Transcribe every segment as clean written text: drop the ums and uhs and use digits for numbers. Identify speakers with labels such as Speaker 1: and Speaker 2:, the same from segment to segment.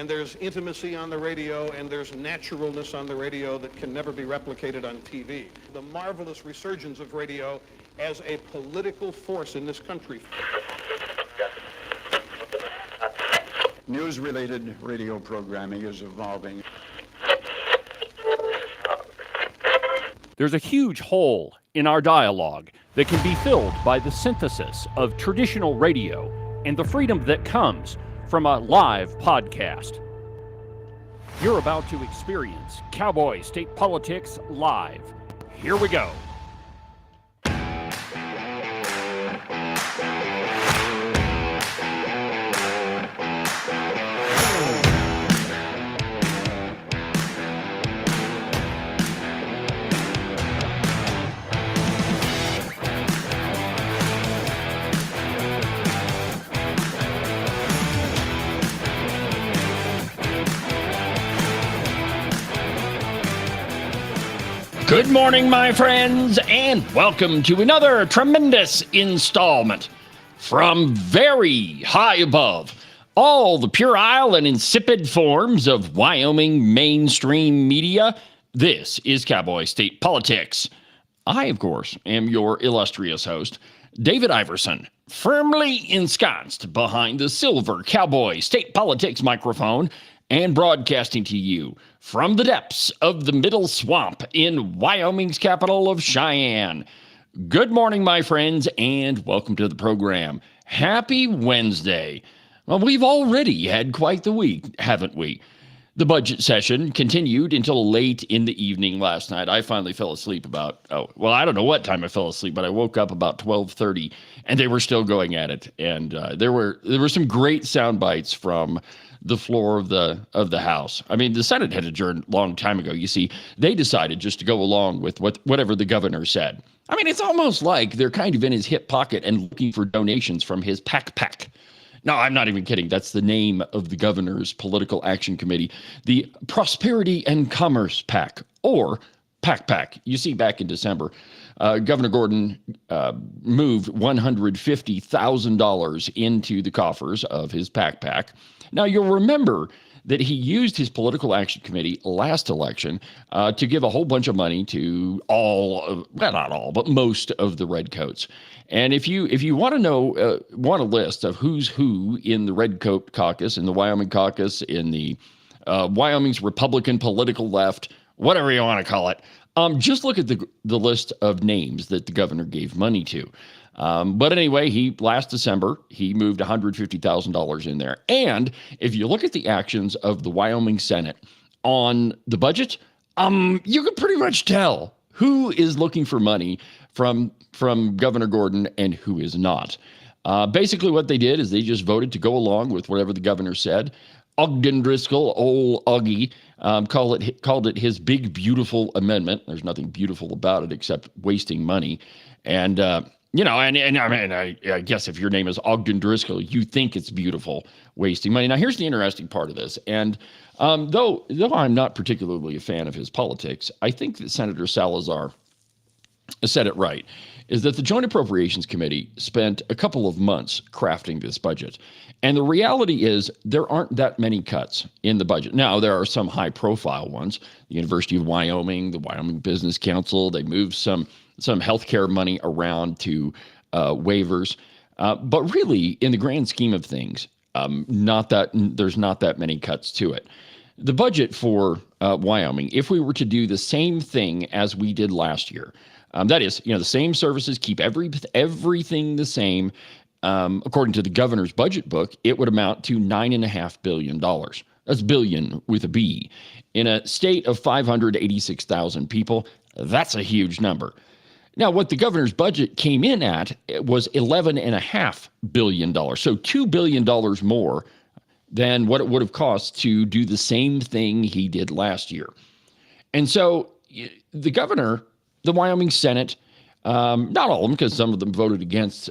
Speaker 1: and there's intimacy on the radio, and there's naturalness on the radio that can never be replicated on TV. The marvelous resurgence of radio as a political force in this country.
Speaker 2: News-related radio programming is evolving.
Speaker 3: There's a huge hole in our dialogue that can be filled by the synthesis of traditional radio and the freedom that comes from a live podcast. You're about to experience Cowboy State Politics live. Here we go. Good morning, my friends, and welcome to another tremendous installment from very high above all the puerile and insipid forms of Wyoming mainstream media. This is Cowboy State Politics. I, of course, am your illustrious host, David Iverson, firmly ensconced behind the silver Cowboy State Politics microphone and broadcasting to you from the depths of the Middle Swamp in Wyoming's capital of Cheyenne. Good morning, my friends, and welcome to the program. Happy Wednesday. Well, we've already had quite the week, haven't we? The budget session continued until late in the evening last night. I finally fell asleep I don't know what time I fell asleep, but I woke up about 12:30, and they were still going at it. And there were some great sound bites from the floor of the House. I mean, the Senate had adjourned a long time ago. You see, they decided just to go along with whatever the governor said. I mean, it's almost like they're kind of in his hip pocket and looking for donations from his PAC. No, I'm not even kidding. That's the name of the governor's political action committee, the Prosperity and Commerce PAC, or PAC. You see, back in December, Governor Gordon moved $150,000 into the coffers of his PAC. Now, you'll remember that he used his political action committee last election to give a whole bunch of money to not all, but most of the Redcoats. And if you want to know, want a list of who's who in the Redcoat caucus, in the Wyoming caucus, in the Wyoming's Republican political left, whatever you want to call it, just look at the list of names that the governor gave money to. But anyway, last December, he moved $150,000 in there. And if you look at the actions of the Wyoming Senate on the budget, you can pretty much tell who is looking for money from Governor Gordon and who is not. Basically what they did is they just voted to go along with whatever the governor said. Ogden Driscoll, old Augie, called it his big, beautiful amendment. There's nothing beautiful about it except wasting money. And, I guess if your name is Ogden Driscoll, you think it's beautiful wasting money. Now, here's the interesting part of this. And though I'm not particularly a fan of his politics, I think that Senator Salazar said it right, is that the Joint Appropriations Committee spent a couple of months crafting this budget. And the reality is there aren't that many cuts in the budget. Now, there are some high-profile ones. The University of Wyoming, the Wyoming Business Council, they moved some healthcare money around to waivers. But really, in the grand scheme of things, there's not that many cuts to it. The budget for Wyoming, if we were to do the same thing as we did last year, that is, the same services, keep everything the same, according to the governor's budget book, it would amount to $9.5 billion. That's billion with a B. In a state of 586,000 people, that's a huge number. Now, what the governor's budget came in at was $11.5 billion, so $2 billion more than what it would have cost to do the same thing he did last year. And so the governor, the Wyoming Senate, not all of them, because some of them voted against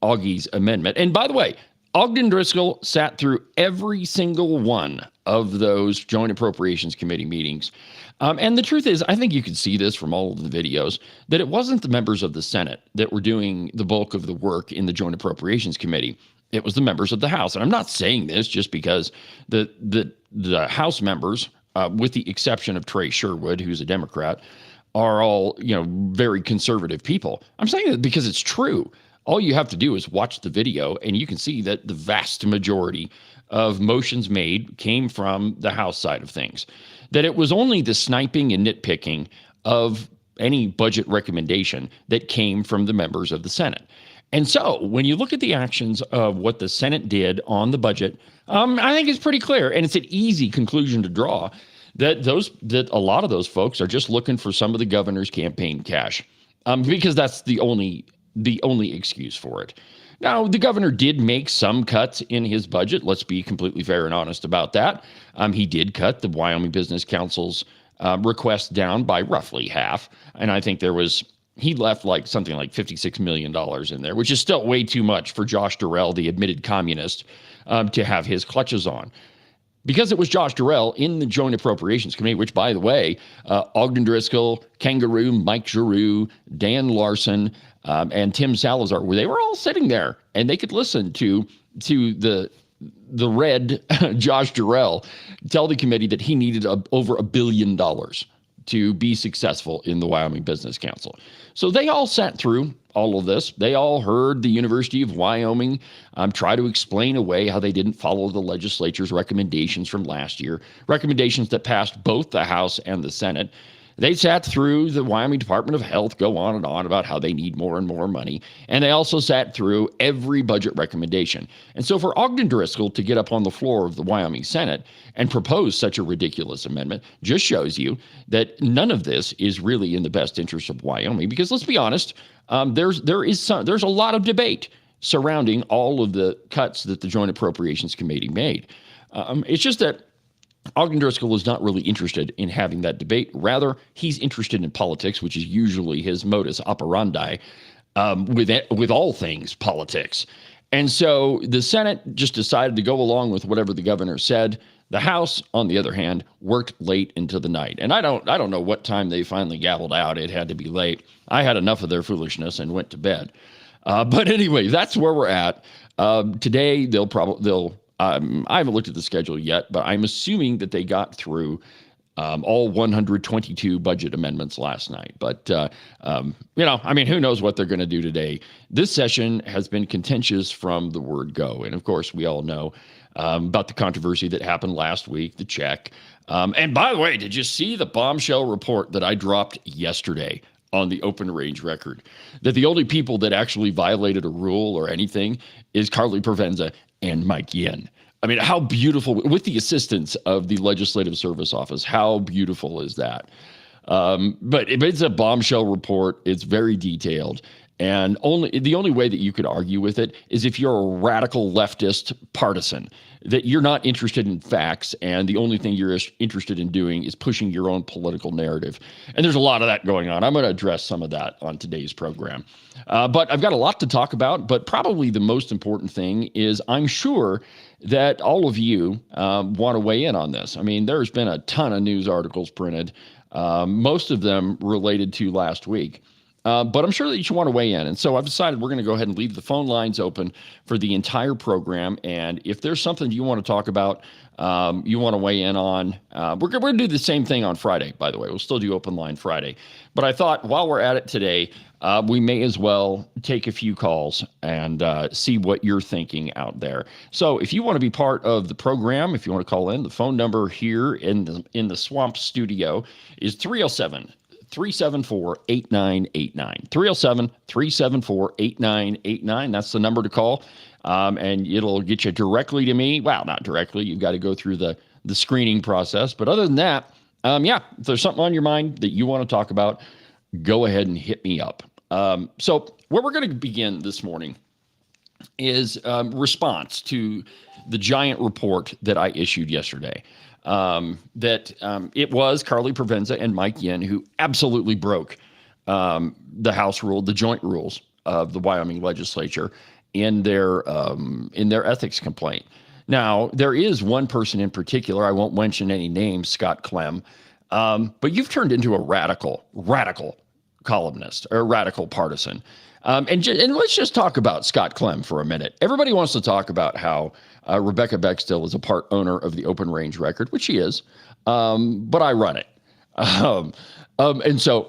Speaker 3: Augie's amendment. And by the way, Ogden Driscoll sat through every single one of those Joint Appropriations Committee meetings. And the truth is, I think you can see this from all of the videos, that it wasn't the members of the Senate that were doing the bulk of the work in the Joint Appropriations Committee. It was the members of the House. And I'm not saying this just because the House members, with the exception of Trey Sherwood, who's a Democrat, are all, very conservative people. I'm saying that because it's true. All you have to do is watch the video, and you can see that the vast majority of motions made came from the House side of things. That it was only the sniping and nitpicking of any budget recommendation that came from the members of the Senate. And so when you look at the actions of what the Senate did on the budget, I think it's pretty clear, and it's an easy conclusion to draw, that a lot of those folks are just looking for some of the governor's campaign cash, because that's the only excuse for it. Now, the governor did make some cuts in his budget. Let's be completely fair and honest about that. He did cut the Wyoming Business Council's request down by roughly half, and I think he left like something like $56 million in there, which is still way too much for Josh Durrell, the admitted communist, to have his clutches on. Because it was Josh Durrell in the Joint Appropriations Committee, which, by the way, Ogden Driscoll, Kangaroo, Mike Giroux, Dan Larson, and Tim Salazar, they were all sitting there, and they could listen to the red Josh Durrell tell the committee that he needed over $1 billion to be successful in the Wyoming Business Council. So they all sat through all of this. They all heard the University of Wyoming try to explain away how they didn't follow the legislature's recommendations from last year, recommendations that passed both the House and the Senate. They sat through the Wyoming Department of Health go on and on about how they need more and more money. And they also sat through every budget recommendation. And so for Ogden Driscoll to get up on the floor of the Wyoming Senate and propose such a ridiculous amendment just shows you that none of this is really in the best interest of Wyoming. Because let's be honest, there's a lot of debate surrounding all of the cuts that the Joint Appropriations Committee made. It's just that Ogden Driscoll is not really interested in having that debate. Rather, he's interested in politics, which is usually his modus operandi with all things politics. And so the Senate just decided to go along with whatever the governor said. The House, on the other hand, worked late into the night. And I don't know what time they finally gavelled out. It had to be late. I had enough of their foolishness and went to bed. But anyway, that's where we're at. Today, I haven't looked at the schedule yet, but I'm assuming that they got through all 122 budget amendments last night. But, who knows what they're going to do today. This session has been contentious from the word go. And, of course, we all know about the controversy that happened last week, the check. And, by the way, did you see the bombshell report that I dropped yesterday on the Open Range record? That the only people that actually violated a rule or anything is Carly Provenza and Mike Yin. I mean, how beautiful, with the assistance of the Legislative Service Office, how beautiful is that? But it's a bombshell report. It's very detailed. And the only way that you could argue with it is if you're a radical leftist partisan, that you're not interested in facts, and the only thing you're interested in doing is pushing your own political narrative. And there's a lot of that going on. I'm going to address some of that on today's program. But I've got a lot to talk about, but probably the most important thing is I'm sure that all of you want to weigh in on this. I mean, there's been a ton of news articles printed, most of them related to last week. But I'm sure that you want to weigh in. And so I've decided we're going to go ahead and leave the phone lines open for the entire program. And if there's something you want to talk about, you want to weigh in on, we're going to do the same thing on Friday, by the way. We'll still do Open Line Friday. But I thought while we're at it today, we may as well take a few calls and see what you're thinking out there. So if you want to be part of the program, if you want to call in, the phone number here in the Swamp Studio is 307-374-8989. 307-374-8989. That's the number to call. And it'll get you directly to me. Well, not directly. You've got to go through the screening process. But other than that, if there's something on your mind that you want to talk about, go ahead and hit me up. So where we're going to begin this morning is response to the giant report that I issued yesterday. It was Carly Provenza and Mike Yin who absolutely broke the House rule, the joint rules of the Wyoming legislature in their ethics complaint. Now, there is one person in particular, I won't mention any names, Scott Clem, but you've turned into a radical columnist or a radical partisan. And let's just talk about Scott Clem for a minute. Everybody wants to talk about how Rebecca Bextill is a part owner of the Open Range Record, which she is, but I run it. And so,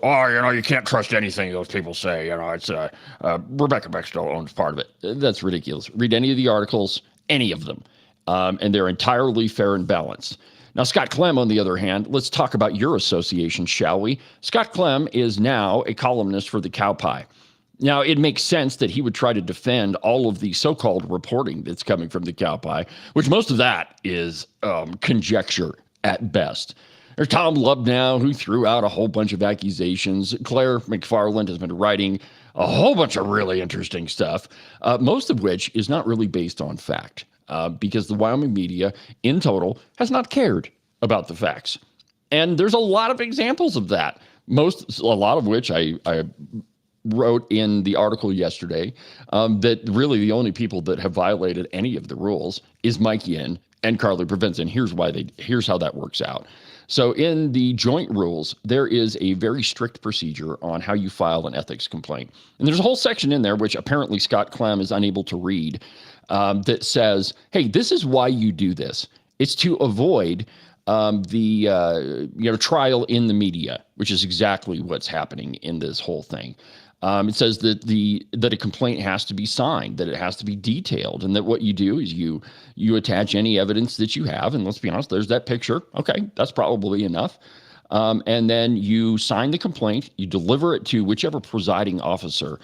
Speaker 3: you can't trust anything those people say. It's Rebecca Bextill owns part of it. That's ridiculous. Read any of the articles, any of them, and they're entirely fair and balanced. Now, Scott Clem, on the other hand, let's talk about your association, shall we? Scott Clem is now a columnist for the Cowboy. Now, it makes sense that he would try to defend all of the so-called reporting that's coming from the Cowboy, which most of that is conjecture at best. There's Tom Lubnow, who threw out a whole bunch of accusations. Claire McFarland has been writing a whole bunch of really interesting stuff, most of which is not really based on fact. Because the Wyoming media, in total, has not cared about the facts. And there's a lot of examples of that, a lot of which I wrote in the article yesterday, that really the only people that have violated any of the rules is Mike Yin and Carly Provenza. And here's how that works out. So in the joint rules, there is a very strict procedure on how you file an ethics complaint. And there's a whole section in there, which apparently Scott Clem is unable to read, that says, hey, this is why you do this. It's to avoid the trial in the media, which is exactly what's happening in this whole thing. It says that a complaint has to be signed, that it has to be detailed, and that what you do is you attach any evidence that you have. And let's be honest, there's that picture. Okay, that's probably enough. And then you sign the complaint, you deliver it to whichever presiding officer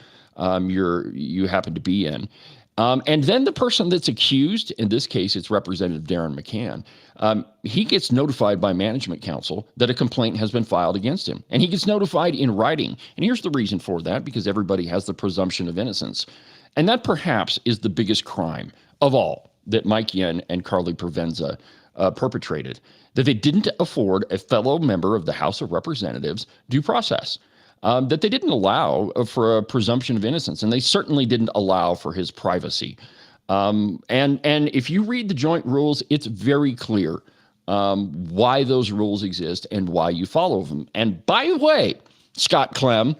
Speaker 3: you happen to be in. And then the person that's accused, in this case, it's Representative Darren McCann, he gets notified by management council that a complaint has been filed against him. And he gets notified in writing. And here's the reason for that, because everybody has the presumption of innocence. And that perhaps is the biggest crime of all that Mike Yin and Carly Provenza perpetrated, that they didn't afford a fellow member of the House of Representatives due process. That they didn't allow for a presumption of innocence, and they certainly didn't allow for his privacy. And if you read the joint rules, it's very clear why those rules exist and why you follow them. And by the way, Scott Clem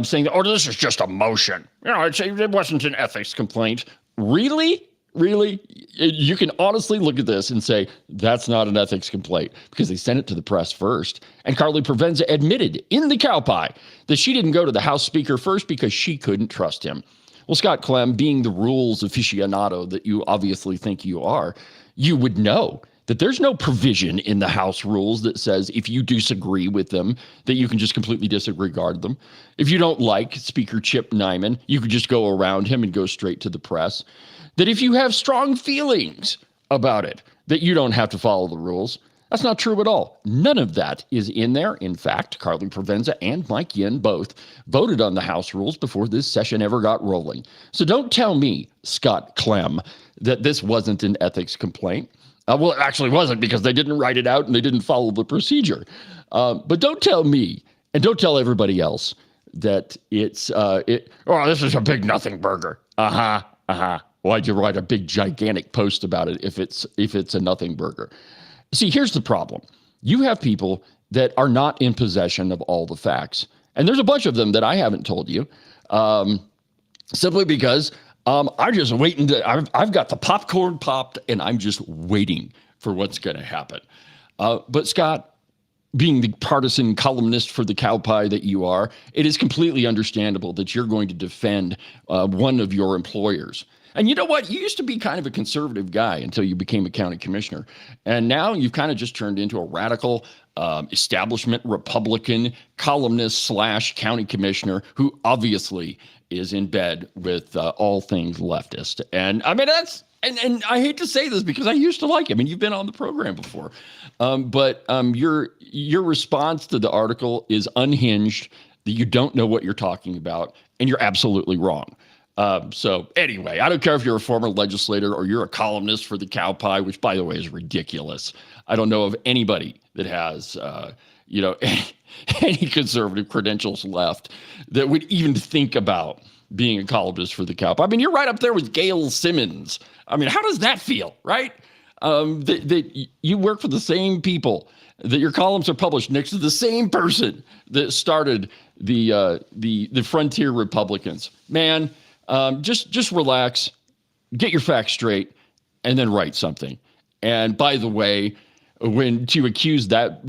Speaker 3: saying that, this is just a motion. It wasn't an ethics complaint. Really? Really? You can honestly look at this and say, that's not an ethics complaint, because they sent it to the press first. And Carly Provenza admitted in the Cowboy that she didn't go to the House Speaker first because she couldn't trust him. Well, Scott Clem, being the rules aficionado that you obviously think you are, you would know that there's no provision in the House rules that says if you disagree with them, that you can just completely disregard them. If you don't like Speaker Chip Nyman, you could just go around him and go straight to the press. That if you have strong feelings about it, that you don't have to follow the rules. That's not true at all. None of that is in there. In fact, Carly Provenza and Mike Yin both voted on the House rules before this session ever got rolling. So don't tell me, Scott Clem, that this wasn't an ethics complaint. Well, it actually wasn't, because they didn't write it out and they didn't follow the procedure. But don't tell me, and don't tell everybody else, that this is a big nothing burger. Why'd you write a big gigantic post about it if it's a nothing burger? See, here's the problem. You have people that are not in possession of all the facts. And there's a bunch of them that I haven't told you, simply because I'm just waiting I've got the popcorn popped and I'm just waiting for what's going to happen. But Scott, being the partisan columnist for the Cowboy that you are, it is completely understandable that you're going to defend one of your employers. And you know what? You used to be kind of a conservative guy until you became a county commissioner. And now you've kind of just turned into a radical establishment Republican columnist / county commissioner who obviously is in bed with all things leftist. And I mean, and I hate to say this because I used to like him, and you've been on the program before. But your response to the article is unhinged, that you don't know what you're talking about, and you're absolutely wrong. So anyway, I don't care if you're a former legislator or you're a columnist for the Cowboy, which, by the way, is ridiculous. I don't know of anybody that has, any conservative credentials left that would even think about being a columnist for the Cowboy. I mean, you're right up there with Gail Simmons. I mean, how does that feel, right? that you work for the same people, that your columns are published next to the same person that started the Frontier Republicans. Man, just relax, get your facts straight, and then write something. And by the way, when to accuse that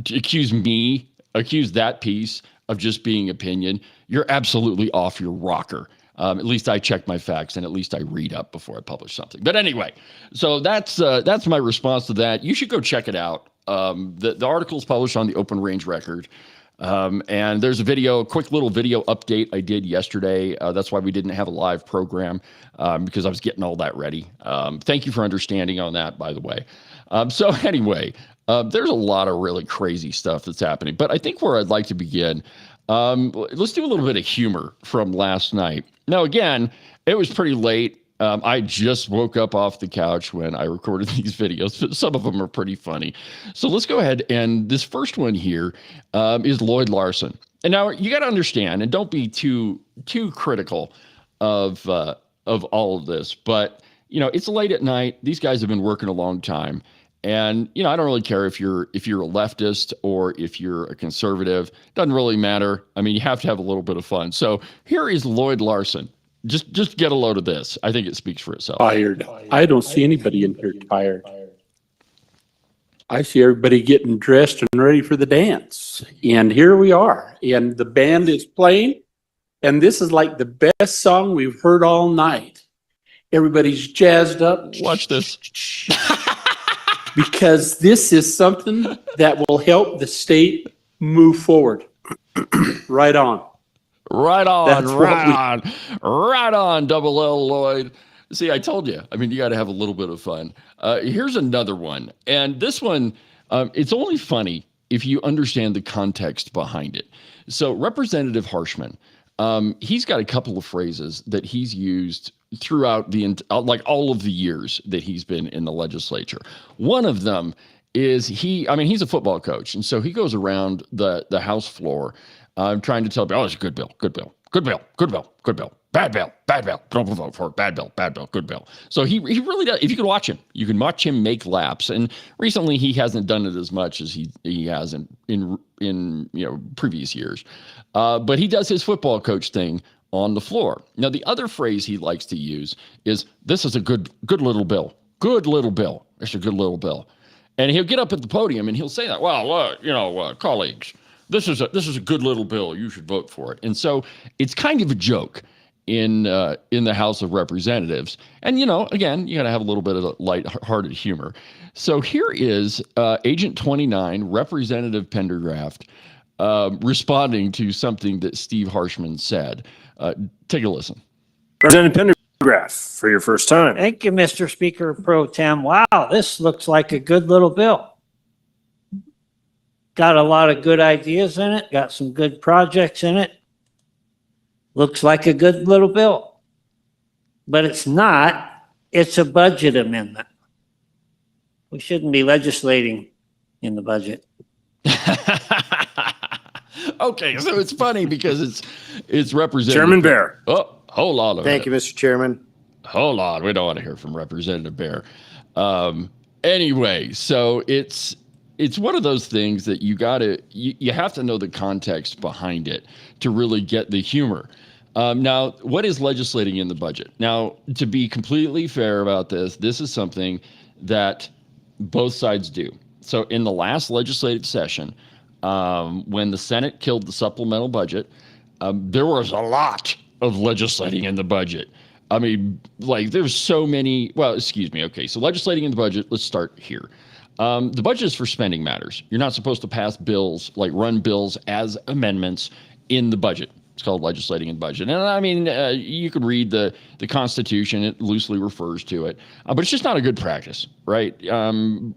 Speaker 3: piece of just being opinion, you're absolutely off your rocker. At least I check my facts, and at least I read up before I publish something. But anyway, so that's my response to that. You should go check it out. The article is published on the Open Range Record. And there's a quick little video update I did yesterday. That's why we didn't have a live program, because I was getting all that ready. Thank you for understanding on that, by the way. So anyway, there's a lot of really crazy stuff that's happening. But I think where I'd like to begin, let's do a little bit of humor from last night. Now, again, it was pretty late. I just woke up off the couch when I recorded these videos, but some of them are pretty funny. So let's go ahead. And this first one here is Lloyd Larson. And now you got to understand, and don't be too critical of all of this, but it's late at night. These guys have been working a long time. And, I don't really care if you're a leftist or if you're a conservative. Doesn't really matter. I mean, you have to have a little bit of fun. So here is Lloyd Larson. Just get a load of this. I think it speaks for itself.
Speaker 4: Tired. I don't see anybody in here tired. I see everybody getting dressed and ready for the dance. And here we are. And the band is playing. And this is like the best song we've heard all night. Everybody's jazzed up.
Speaker 3: Watch this.
Speaker 4: Because this is something that will help the state move forward. Right on.
Speaker 3: Right on, Double L Lloyd. See, I told you. I mean, you got to have a little bit of fun. Here's another one. And this one, it's only funny if you understand the context behind it. So Representative Harshman, he's got a couple of phrases that he's used throughout all of the years that he's been in the legislature. One of them is he's a football coach. And so he goes around the House floor trying to tell people, it's a good bill, good bill, good bill, good bill, good bill, bad bill, bad bill, don't vote for it, bad bill, good bill. So he really does. If you can watch him make laps. And recently he hasn't done it as much as he has in previous years. But he does his football coach thing on the floor. Now, the other phrase he likes to use is, this is a good little bill. Good little bill. It's a good little bill. And he'll get up at the podium and he'll say that, colleagues, this is a good little bill. You should vote for it. And so it's kind of a joke in the House of Representatives. And, again, you got to have a little bit of light-hearted humor. So here is Agent 29, Representative Pendergraft, responding to something that Steve Harshman said. Take a listen.
Speaker 5: Representative Pendergraft, for your first time.
Speaker 6: Thank you, Mr. Speaker Pro Tem. Wow, this looks like a good little bill. Got a lot of good ideas in it, got some good projects in it. Looks like a good little bill. But it's not, it's a budget amendment. We shouldn't be legislating in the budget.
Speaker 3: Okay, so it's funny because it's Representative
Speaker 5: Chairman Bear.
Speaker 3: Oh, hold on.
Speaker 7: Thank you, Mr. Chairman.
Speaker 3: Hold on. We don't want to hear from Representative Bear. Anyway, so it's one of those things that you have to know the context behind it to really get the humor. Now, what is legislating in the budget? Now, to be completely fair about this is something that both sides do. So in the last legislative session, when the Senate killed the supplemental budget, there was a lot of legislating in the budget. I mean, there's so many. Well, excuse me. Okay, so legislating in the budget. Let's start here. The budget is for spending matters. You're not supposed to pass bills, run bills as amendments in the budget. It's called legislating in budget. And I mean, you could read the Constitution. It loosely refers to it. But it's just not a good practice, right?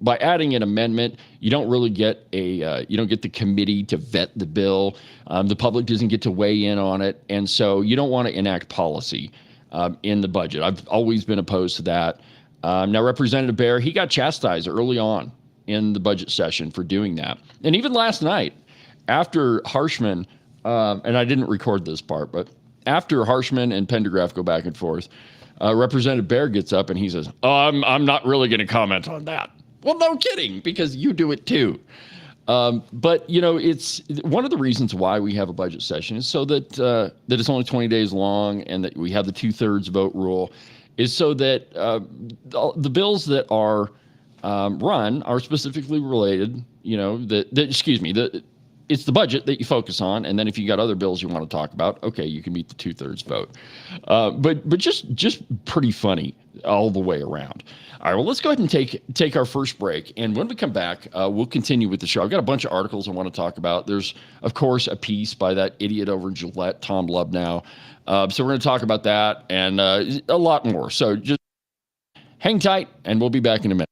Speaker 3: By adding an amendment, you don't really get you don't get the committee to vet the bill. The public doesn't get to weigh in on it. And so you don't want to enact policy in the budget. I've always been opposed to that. Now, Representative Bear, he got chastised early on in the budget session for doing that. And even last night, after Harshman, and I didn't record this part, but after Harshman and Pendergraft go back and forth, Representative Bear gets up and he says, I'm not really going to comment on that. Well, no kidding, because you do it too. But it's one of the reasons why we have a budget session is so that that it's only 20 days long and that we have the 2/3 vote rule, is so that the bills that are run are specifically related. It's the budget that you focus on, and then if you got other bills you want to talk about, okay, you can meet the 2/3 vote. But just pretty funny all the way around. All right, well, let's go ahead and take our first break, and when we come back, we'll continue with the show. I've got a bunch of articles I want to talk about. There's, of course, a piece by that idiot over in Gillette, Tom Lubnow. So we're going to talk about that and a lot more. So just hang tight, and we'll be back in a minute.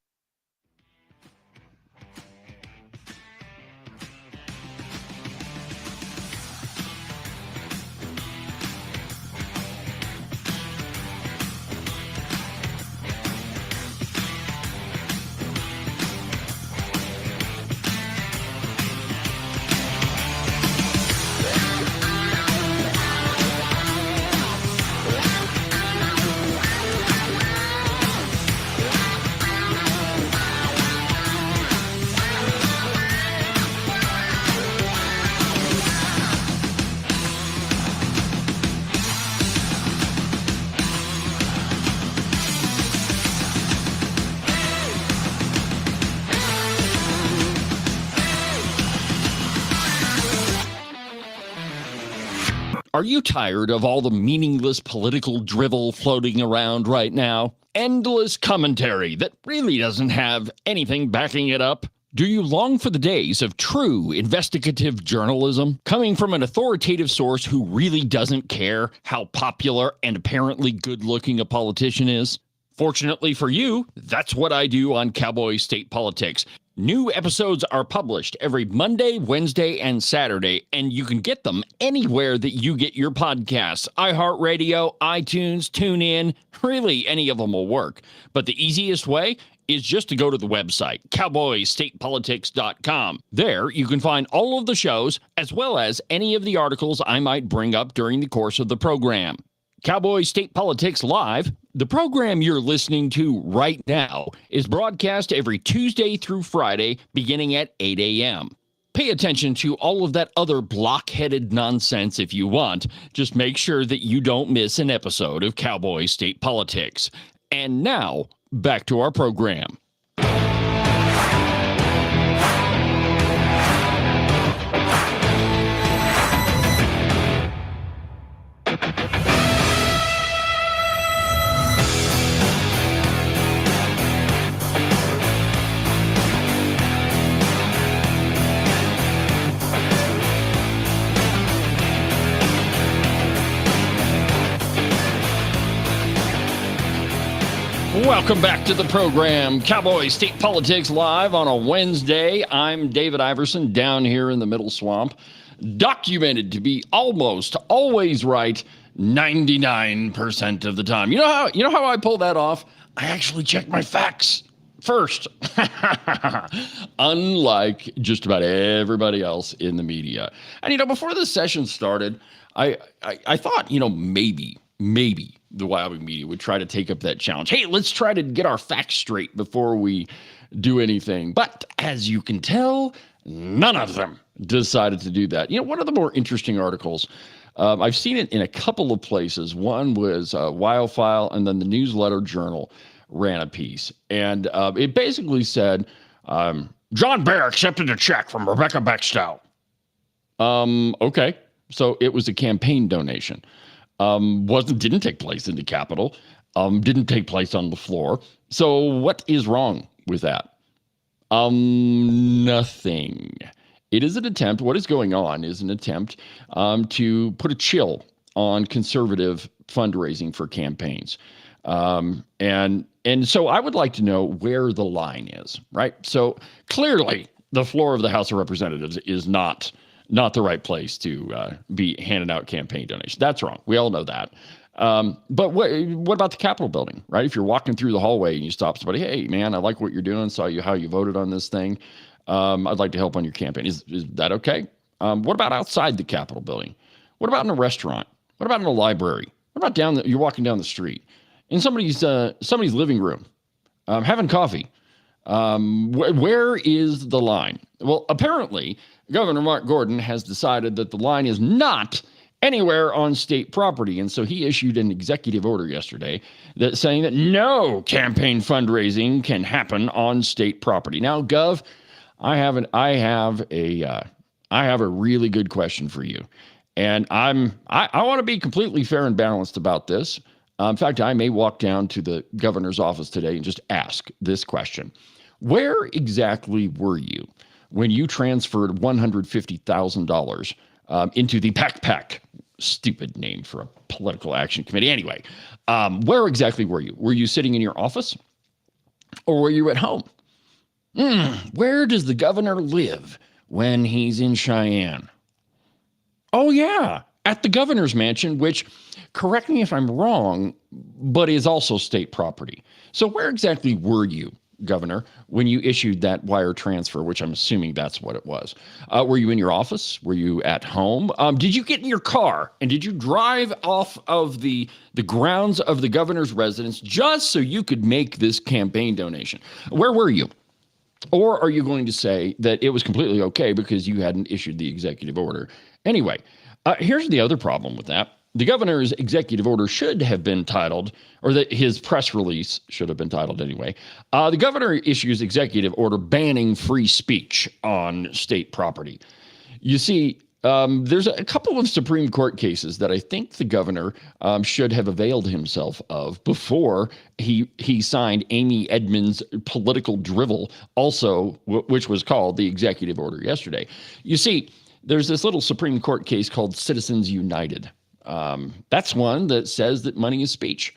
Speaker 3: Are you tired of all the meaningless political drivel floating around right now? Endless commentary that really doesn't have anything backing it up? Do you long for the days of true investigative journalism coming from an authoritative source who really doesn't care how popular and apparently good-looking a politician is? Fortunately for you, that's what I do on Cowboy State Politics. New episodes are published every Monday, Wednesday, and Saturday, and you can get them anywhere that you get your podcasts. iHeartRadio, iTunes, TuneIn, really any of them will work. But the easiest way is just to go to the website, cowboystatepolitics.com. There, you can find all of the shows, as well as any of the articles I might bring up during the course of the program. Cowboy State Politics Live, the program you're listening to right now, is broadcast every Tuesday through Friday, beginning at 8 a.m. Pay attention to all of that other block-headed nonsense if you want. Just make sure that you don't miss an episode of Cowboy State Politics. And now, back to our program. Welcome back to the program, Cowboy State Politics Live on a Wednesday. I'm David Iverson down here in the Middle Swamp, documented to be almost always right 99% of the time. You know how I pull that off? I actually check my facts first. Unlike just about everybody else in the media. And before the session started, I thought, maybe the Wyoming media would try to take up that challenge. Hey, let's try to get our facts straight before we do anything. But as you can tell, none of them decided to do that. One of the more interesting articles, I've seen it in a couple of places. One was Wildfile, and then the Newsletter Journal ran a piece. And it basically said, John Bear accepted a check from Rebecca Bextel. Okay. So it was a campaign donation. Didn't take place in the Capitol, didn't take place on the floor. So what is wrong with that? Nothing. It is an attempt. What is going on is an attempt to put a chill on conservative fundraising for campaigns. And so I would like to know where the line is, right? So clearly the floor of the House of Representatives is not the right place to be handing out campaign donations. That's wrong. We all know that. But what about the Capitol building, right? If you're walking through the hallway and you stop somebody, hey, man, I like what you're doing, saw how you voted on this thing. I'd like to help on your campaign. Is that okay? What about outside the Capitol building? What about in a restaurant? What about in a library? What about you're walking down the street? In somebody's living room, having coffee. Where is the line? Well, apparently, Governor Mark Gordon has decided that the line is not anywhere on state property. And so he issued an executive order yesterday that saying that no campaign fundraising can happen on state property. Now, Gov, I have a really good question for you. And I want to be completely fair and balanced about this. In fact, I may walk down to the governor's office today and just ask this question. Where exactly were you when you transferred $150,000 into the PAC? Stupid name for a political action committee. Anyway, where exactly were you? Were you sitting in your office or were you at home? Where does the governor live when he's in Cheyenne? Oh, yeah, at the governor's mansion, which, correct me if I'm wrong, but is also state property. So where exactly were you, Governor, when you issued that wire transfer, which I'm assuming that's what it was? Were you in your office? Were you at home? Did you get in your car and did you drive off of the grounds of the governor's residence just so you could make this campaign donation? Where were you? Or are you going to say that it was completely okay because you hadn't issued the executive order? Anyway, here's the other problem with that. The governor's executive order should have been titled, or that his press release should have been titled anyway. The governor issues executive order banning free speech on state property. You see, there's a couple of Supreme Court cases that I think the governor should have availed himself of before he signed Amy Edmonds' political drivel, also which was called the executive order yesterday. You see, there's this little Supreme Court case called Citizens United. That's one that says that money is speech,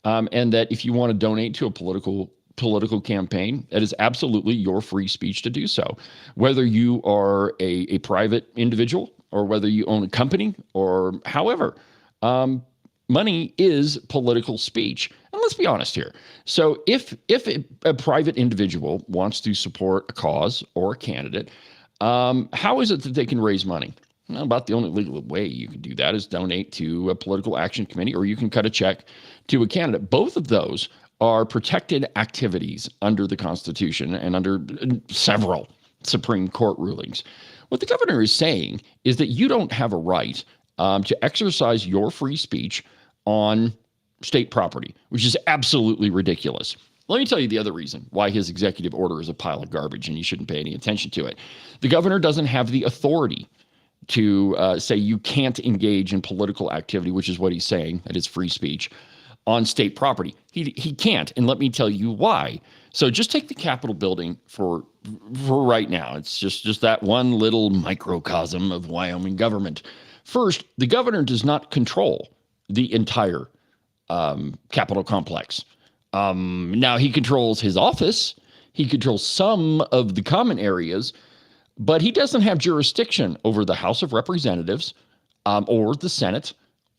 Speaker 3: and that if you want to donate to a political campaign, that is absolutely your free speech to do so, whether you are a private individual or whether you own a company or however. Money is political speech. And let's be honest here. So if a private individual wants to support a cause or a candidate, how is it that they can raise money? Well, about the only legal way you can do that is donate to a political action committee, or you can cut a check to a candidate. Both of those are protected activities under the Constitution and under several Supreme Court rulings. What the governor is saying is that you don't have a right to exercise your free speech on state property, which is absolutely ridiculous. Let me tell you the other reason why his executive order is a pile of garbage and you shouldn't pay any attention to it. The governor doesn't have the authority to say you can't engage in political activity, which is what he's saying, that is free speech, on state property. He can't, and let me tell you why. So just take the Capitol building for right now. It's just that one little microcosm of Wyoming government. First, the governor does not control the entire Capitol complex. Now, he controls his office. He controls some of the common areas, but he doesn't have jurisdiction over the House of Representatives or the Senate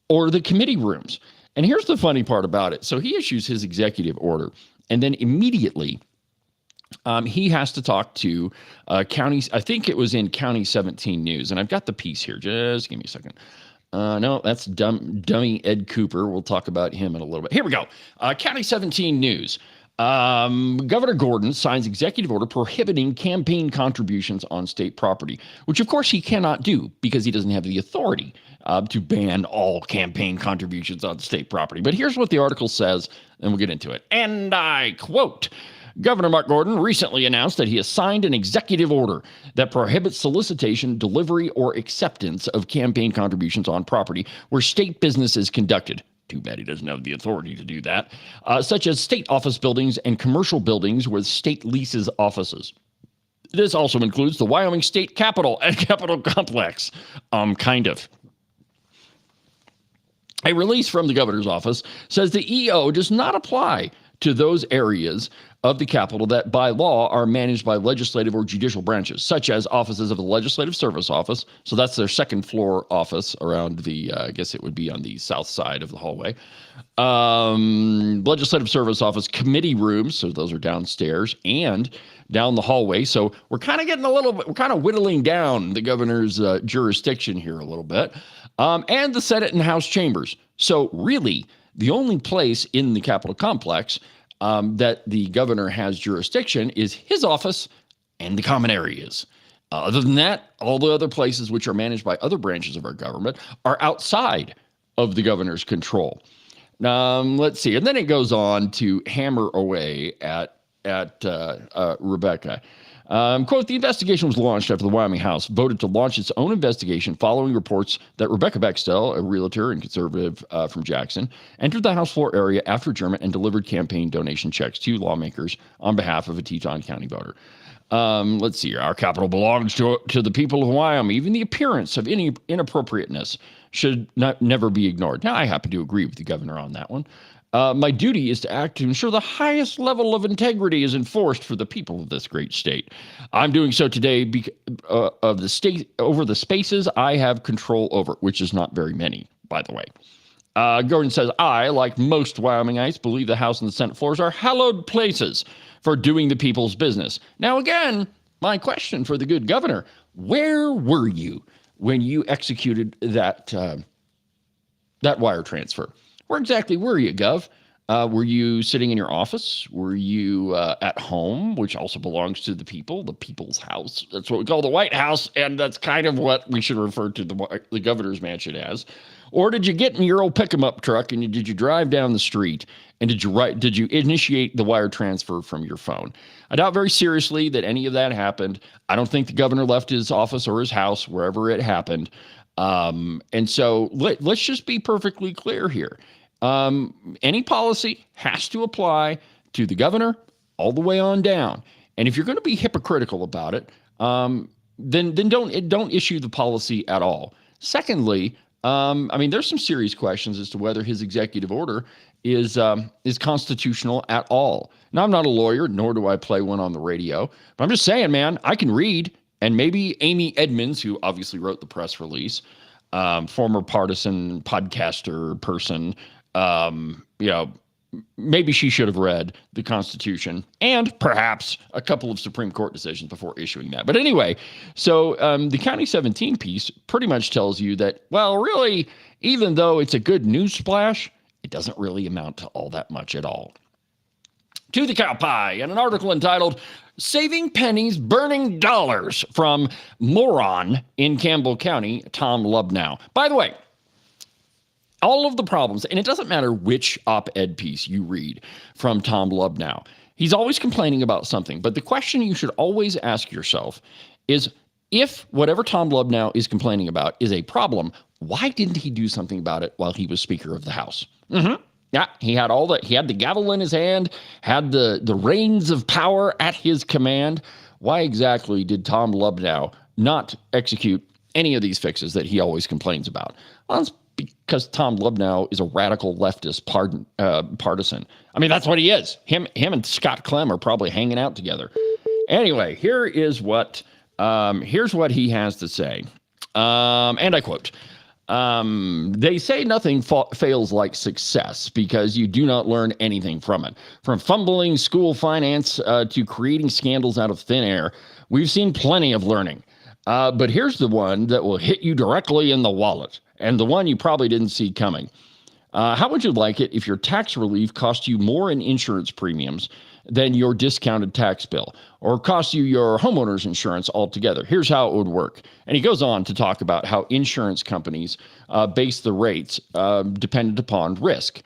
Speaker 3: or the committee rooms. And here's the funny part about it. So he issues his executive order, and then immediately he has to talk to counties. I think it was in County 17 News, and I've got the piece here. Just give me a second. No, that's dummy Ed Cooper. We'll talk about him in a little bit. Here we go. County 17 News. Governor Gordon signs executive order prohibiting campaign contributions on state property, which of course he cannot do because he doesn't have the authority to ban all campaign contributions on state property. But here's what the article says, and we'll get into it. And I quote, Governor Mark Gordon recently announced that he has signed an executive order that prohibits solicitation, delivery, or acceptance of campaign contributions on property where state business is conducted. Too bad he doesn't have the authority to do that, such as state office buildings and commercial buildings where the state leases offices. This also includes the Wyoming State Capitol and Capitol Complex. Kind of. A release from the governor's office says the EO does not apply to those areas of the Capitol that by law are managed by legislative or judicial branches, such as offices of the Legislative Service Office. So that's their second floor office around the, I guess it would be on the south side of the hallway. Legislative Service Office committee rooms, so those are downstairs and down the hallway. So we're kind of getting we're kind of whittling down the governor's jurisdiction here a little bit. And the Senate and House chambers. So really, the only place in the Capitol complex that the governor has jurisdiction is his office and the common areas. Other than that, all the other places which are managed by other branches of our government are outside of the governor's control. Let's see. And then it goes on to hammer away at Rebecca. Quote, the investigation was launched after the Wyoming House voted to launch its own investigation following reports that Rebecca Bextel, a realtor and conservative from Jackson, entered the House floor area after adjournment and delivered campaign donation checks to lawmakers on behalf of a Teton County voter. Let's see here. Our capital belongs to the people of Wyoming. Even the appearance of any inappropriateness should never be ignored. Now, I happen to agree with the governor on that one. My duty is to act to ensure the highest level of integrity is enforced for the people of this great state. I'm doing so today of the state over the spaces I have control over, which is not very many, by the way. Gordon says, I, like most Wyomingites, believe the House and the Senate floors are hallowed places for doing the people's business. Now, again, my question for the good governor, where were you when you executed that wire transfer? Where exactly were you, Gov? Were you sitting in your office? Were you at home, which also belongs to the people, the people's house? That's what we call the White House, and that's kind of what we should refer to the governor's mansion as. Or did you get in your old pick-em-up truck and did you drive down the street and did you initiate the wire transfer from your phone? I doubt very seriously that any of that happened. I don't think the governor left his office or his house, wherever it happened. And so let's just be perfectly clear here. Any policy has to apply to the governor all the way on down. And if you're going to be hypocritical about it, then don't issue the policy at all. Secondly, there's some serious questions as to whether his executive order is constitutional at all. Now, I'm not a lawyer, nor do I play one on the radio, but I'm just saying, man, I can read. And maybe Amy Edmonds, who obviously wrote the press release, former partisan podcaster person, maybe she should have read the Constitution and perhaps a couple of Supreme Court decisions before issuing that. But anyway, so the County 17 piece pretty much tells you that, well, really, even though it's a good news splash, it doesn't really amount to all that much at all. To the cow pie, and an article entitled Saving Pennies, Burning Dollars from Moron in Campbell County, Tom Lubnow. By the way, all of the problems, and it doesn't matter which op-ed piece you read from Tom Lubnow, he's always complaining about something. But the question you should always ask yourself is, if whatever Tom Lubnow is complaining about is a problem, why didn't he do something about it while he was Speaker of the House? Yeah, he had the gavel in his hand, had the reins of power at his command. Why exactly did Tom Lubnow not execute any of these fixes that he always complains about? Well, it's because Tom Lubnow is a radical leftist partisan. I mean, that's what he is. Him and Scott Clem are probably hanging out together. Anyway, here's what he has to say. And I quote, they say nothing fails like success because you do not learn anything from it. From fumbling school finance to creating scandals out of thin air, we've seen plenty of learning. But here's the one that will hit you directly in the wallet, and the one you probably didn't see coming. How would you like it if your tax relief cost you more in insurance premiums than your discounted tax bill, or cost you your homeowner's insurance altogether? Here's how it would work. And he goes on to talk about how insurance companies base the rates dependent upon risk.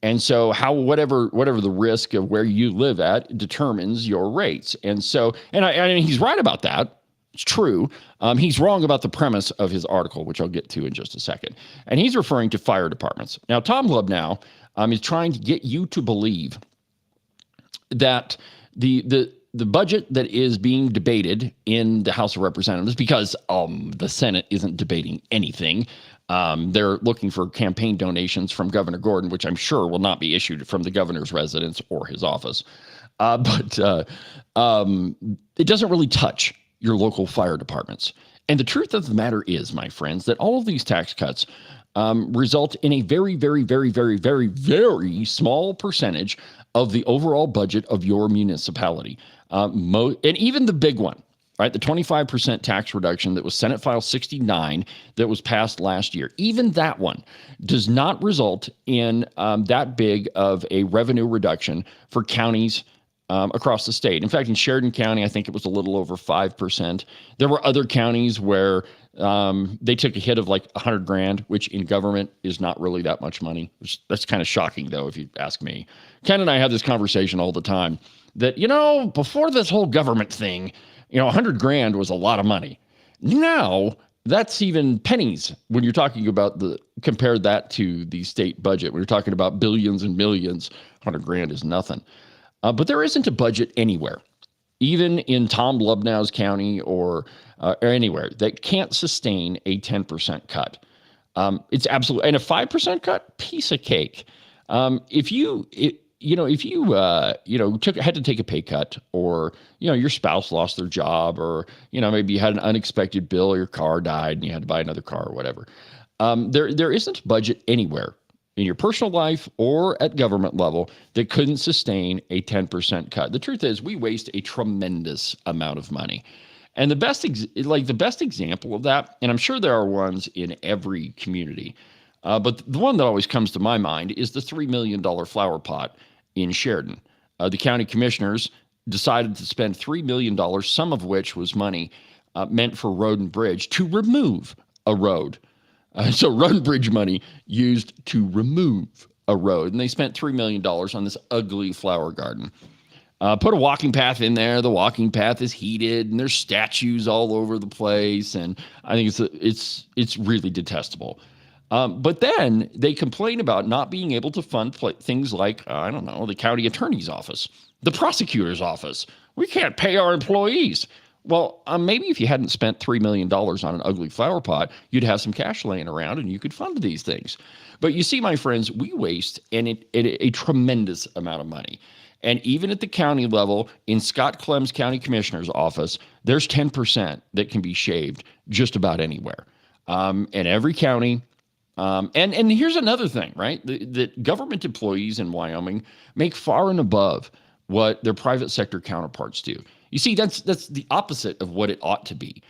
Speaker 3: And so how whatever the risk of where you live at determines your rates. And so, and he's right about that. It's true. He's wrong about the premise of his article, which I'll get to in just a second. And he's referring to fire departments. Now, Tom Lubnow is trying to get you to believe that the budget that is being debated in the House of Representatives, because the Senate isn't debating anything, they're looking for campaign donations from Governor Gordon, which I'm sure will not be issued from the governor's residence or his office. But it doesn't really touch your local fire departments. And the truth of the matter is, my friends, that all of these tax cuts result in a very, very, very, very, very, very small percentage of the overall budget of your municipality. And even the big one, right? The 25% tax reduction that was Senate File 69 that was passed last year, even that one does not result in that big of a revenue reduction for counties across the state. In fact, in Sheridan County, I think it was a little over 5%. There were other counties where they took a hit of like $100,000, which in government is not really that much money. That's kind of shocking, though, if you ask me. Ken and I have this conversation all the time that, before this whole government thing, $100,000 was a lot of money. Now that's even pennies when you're talking about compare that to the state budget. When you're talking about billions and millions, $100,000 is nothing. But there isn't a budget anywhere, even in Tom Lubnau's county or anywhere, that can't sustain a 10% cut. It's absolutely, and a 5% cut, piece of cake. If you had to take a pay cut, or your spouse lost their job, or maybe you had an unexpected bill, or your car died and you had to buy another car or whatever. There isn't a budget anywhere in your personal life or at government level that couldn't sustain a 10% cut. The truth is, we waste a tremendous amount of money. And the best example of that, and I'm sure there are ones in every community, but the one that always comes to my mind is the $3 million flower pot in Sheridan. The county commissioners decided to spend $3 million, some of which was money meant for road and bridge, to remove a road. So road and bridge money used to remove a road. And they spent $3 million on this ugly flower garden. Put a walking path in there. The walking path is heated, and there's statues all over the place. And I think it's really detestable. But then they complain about not being able to fund things like, the county attorney's office, the prosecutor's office. We can't pay our employees. Well, maybe if you hadn't spent $3 million on an ugly flower pot, you'd have some cash laying around and you could fund these things. But you see, my friends, we waste a tremendous amount of money. And even at the county level, in Scott Clem's county commissioner's office, there's 10% that can be shaved just about anywhere. And every county. And here's another thing, right? That government employees in Wyoming make far and above what their private sector counterparts do. You see, that's the opposite of what it ought to be.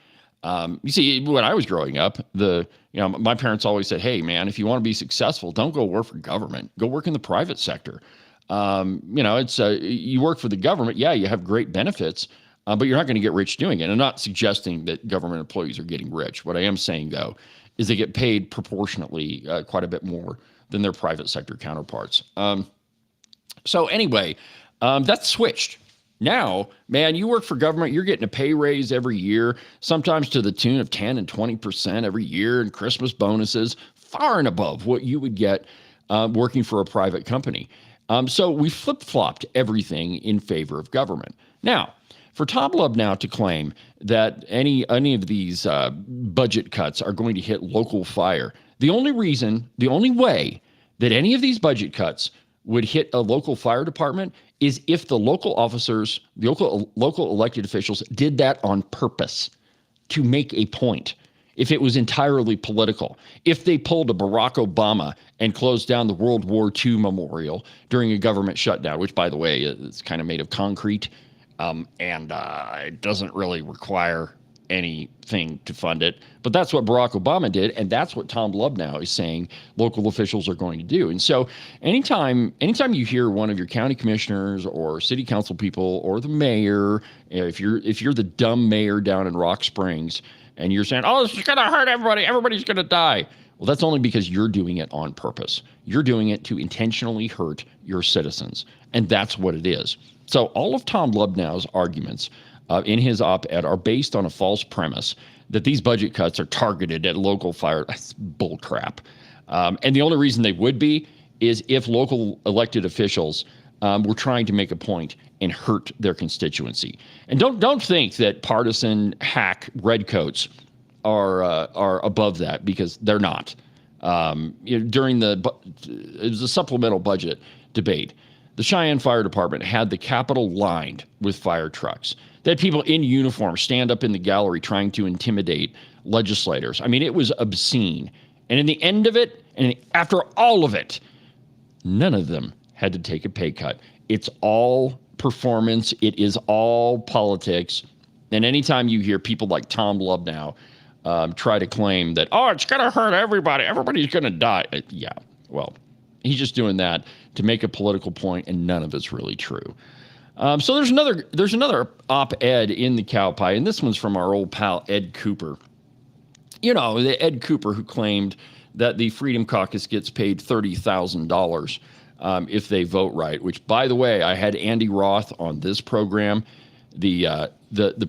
Speaker 3: You see, when I was growing up, my parents always said, "Hey, man, if you want to be successful, don't go work for government. Go work in the private sector. You work for the government. Yeah, you have great benefits, but you're not going to get rich doing it." I'm not suggesting that government employees are getting rich. What I am saying, though, is they get paid proportionately quite a bit more than their private sector counterparts. So anyway, that's switched. Now, man, you work for government, you're getting a pay raise every year, sometimes to the tune of 10 and 20% every year, and Christmas bonuses, far and above what you would get working for a private company. So we flip-flopped everything in favor of government. Now, for Tom Lubnau to claim that any of these budget cuts are going to hit local fire, the only way that any of these budget cuts would hit a local fire department is if the local officers, the local elected officials did that on purpose to make a point. If it was entirely political, if they pulled a Barack Obama and closed down the World War II memorial during a government shutdown, which, by the way, is kind of made of concrete, and it doesn't really require anything to fund it. But that's what Barack Obama did, and that's what Tom Lubnau is saying local officials are going to do. And so anytime you hear one of your county commissioners or city council people or the mayor, if you're the dumb mayor down in Rock Springs and you're saying, "Oh, this is going to hurt everybody, everybody's going to die," well, that's only because you're doing it on purpose. You're doing it to intentionally hurt your citizens, and that's what it is. So all of Tom Lubnau's arguments in his op-ed are based on a false premise that these budget cuts are targeted at local fire. That's bull crap. And the only reason they would be is if local elected officials were trying to make a point and hurt their constituency. And don't think that partisan hack redcoats are above that, because they're not. During it was a supplemental budget debate, the Cheyenne Fire Department had the Capitol lined with fire trucks. They had people in uniform stand up in the gallery trying to intimidate legislators. I mean, it was obscene. And in the end of it, and after all of it, none of them had to take a pay cut. It's all performance. It is all politics. And anytime you hear people like Tom Lubnow try to claim that, oh, it's going to hurt everybody, everybody's going to die. Yeah, well, he's just doing that to make a political point, and none of it's really true. So there's another op-ed in the Cow Pie, and this one's from our old pal Ed Cooper. You know, the Ed Cooper who claimed that the Freedom Caucus gets paid $30,000 if they vote right. Which, by the way, I had Andy Roth on this program, the